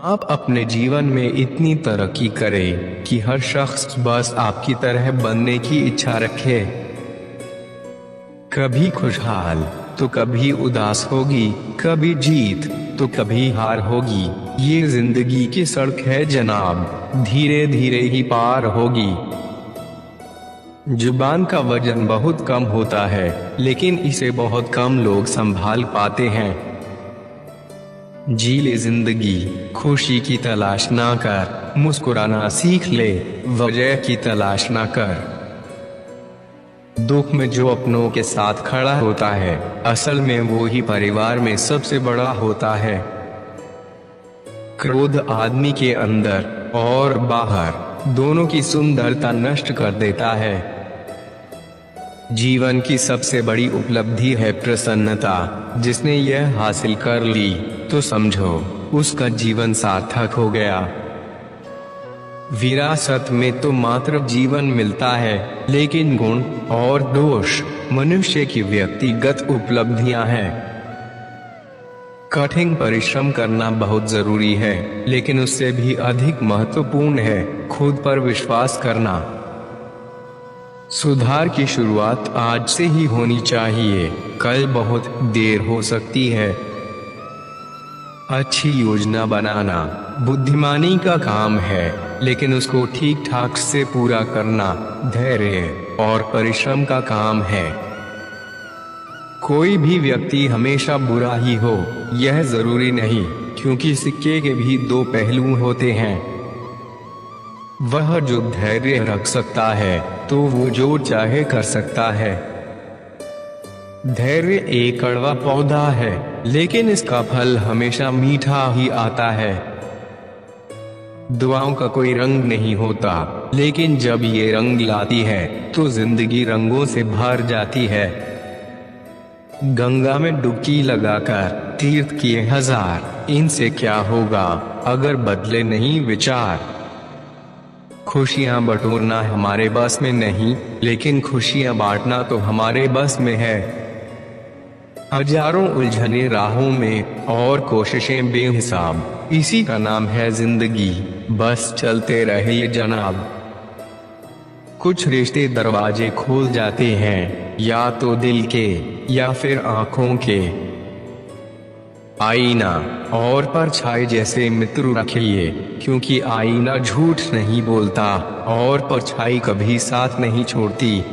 आप अपने जीवन में इतनी तरक्की करें कि हर शख्स बस आपकी तरह बनने की इच्छा रखे। कभी खुशहाल तो कभी उदास होगी, कभी जीत तो कभी हार होगी। ये जिंदगी की सड़क है जनाब, धीरे धीरे ही पार होगी। जुबान का वजन बहुत कम होता है, लेकिन इसे बहुत कम लोग संभाल पाते हैं। जी ले जिंदगी, खुशी की तलाश ना कर, मुस्कुराना सीख ले, वजह की तलाश ना कर। दुख में जो अपनों के साथ खड़ा होता है, असल में वो ही परिवार में सबसे बड़ा होता है। क्रोध आदमी के अंदर और बाहर दोनों की सुंदरता नष्ट कर देता है। जीवन की सबसे बड़ी उपलब्धि है प्रसन्नता। जिसने यह हासिल कर ली तो समझो उसका जीवन सार्थक हो गया। विरासत में तो मात्र जीवन मिलता है, लेकिन गुण और दोष मनुष्य की व्यक्तिगत उपलब्धियां हैं। कठिन परिश्रम करना बहुत जरूरी है, लेकिन उससे भी अधिक महत्वपूर्ण है खुद पर विश्वास करना। सुधार की शुरुआत आज से ही होनी चाहिए, कल बहुत देर हो सकती है। अच्छी योजना बनाना बुद्धिमानी का काम है, लेकिन उसको ठीक ठाक से पूरा करना धैर्य और परिश्रम का काम है। कोई भी व्यक्ति हमेशा बुरा ही हो यह जरूरी नहीं, क्योंकि सिक्के के भी दो पहलू होते हैं। वह जो धैर्य रख सकता है तो वो जो चाहे कर सकता है। धैर्य एक कड़वा पौधा है, लेकिन इसका फल हमेशा मीठा ही आता है। दुआओं का कोई रंग नहीं होता, लेकिन जब ये रंग लाती है तो जिंदगी रंगों से भर जाती है। गंगा में डुबकी लगाकर तीर्थ किए हजार, इनसे क्या होगा अगर बदले नहीं विचार। खुशियां बटोरना हमारे बस में नहीं, लेकिन खुशियां बांटना तो हमारे बस में है। हजारों उलझने राहों में और कोशिशें बेहिसाब, इसी का नाम है जिंदगी, बस चलते रहिए जनाब। कुछ रिश्ते दरवाजे खोल जाते हैं, या तो दिल के या फिर आंखों के। आईना और परछाई जैसे मित्र रखिए, क्योंकि आईना झूठ नहीं बोलता और परछाई कभी साथ नहीं छोड़ती।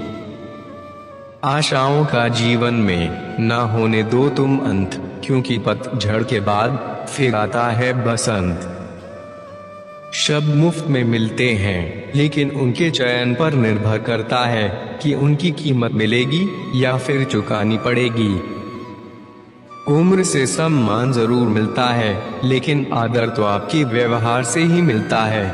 आशाओं का जीवन में ना होने दो तुम अंत, क्योंकि पतझड़ के बाद फिर आता है बसंत। शब्द मुफ्त में मिलते हैं, लेकिन उनके चयन पर निर्भर करता है कि उनकी कीमत मिलेगी या फिर चुकानी पड़ेगी। उम्र से सम्मान जरूर मिलता है, लेकिन आदर तो आपके व्यवहार से ही मिलता है।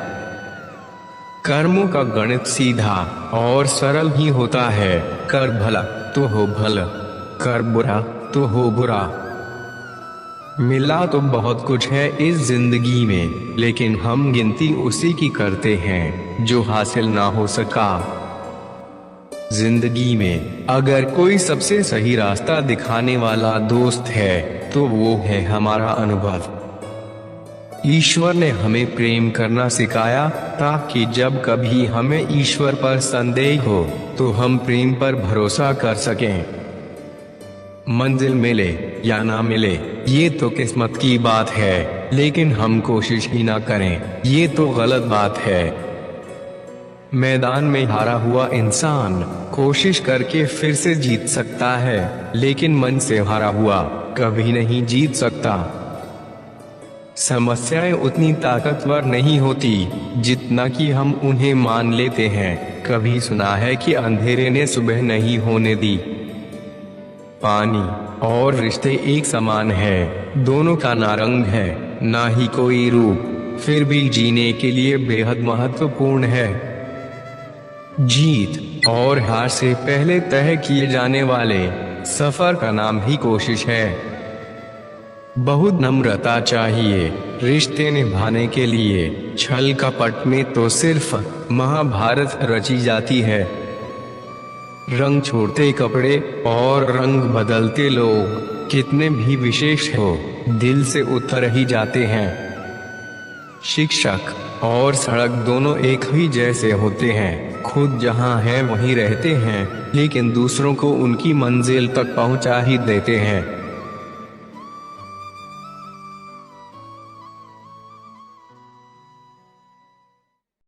कर्मों का गणित सीधा और सरल ही होता है, कर भला तो हो भला, कर बुरा तो हो बुरा। मिला तो बहुत कुछ है इस जिंदगी में, लेकिन हम गिनती उसी की करते हैं जो हासिल ना हो सका। जिंदगी में अगर कोई सबसे सही रास्ता दिखाने वाला दोस्त है तो वो है हमारा अनुभव। ईश्वर ने हमें प्रेम करना सिखाया, ताकि जब कभी हमें ईश्वर पर संदेह हो तो हम प्रेम पर भरोसा कर सकें। मंजिल मिले या ना मिले ये तो किस्मत की बात है, लेकिन हम कोशिश ही ना करें ये तो गलत बात है। मैदान में हारा हुआ इंसान कोशिश करके फिर से जीत सकता है, लेकिन मन से हारा हुआ कभी नहीं जीत सकता। समस्याएं उतनी ताकतवर नहीं होती जितना कि हम उन्हें मान लेते हैं। कभी सुना है कि अंधेरे ने सुबह नहीं होने दी। पानी और रिश्ते एक समान है, दोनों का ना रंग है ना ही कोई रूप, फिर भी जीने के लिए बेहद महत्वपूर्ण है। जीत और हार से पहले तय किए जाने वाले सफर का नाम ही कोशिश है। बहुत नम्रता चाहिए रिश्ते निभाने के लिए, छल कपट में तो सिर्फ महाभारत रची जाती है। रंग छोड़ते कपड़े और रंग बदलते लोग कितने भी विशेष हो, दिल से उतर ही जाते हैं। शिक्षक और सड़क दोनों एक ही जैसे होते हैं, खुद जहां हैं वहीं रहते हैं, लेकिन दूसरों को उनकी मंजिल तक पहुंचा ही देते हैं।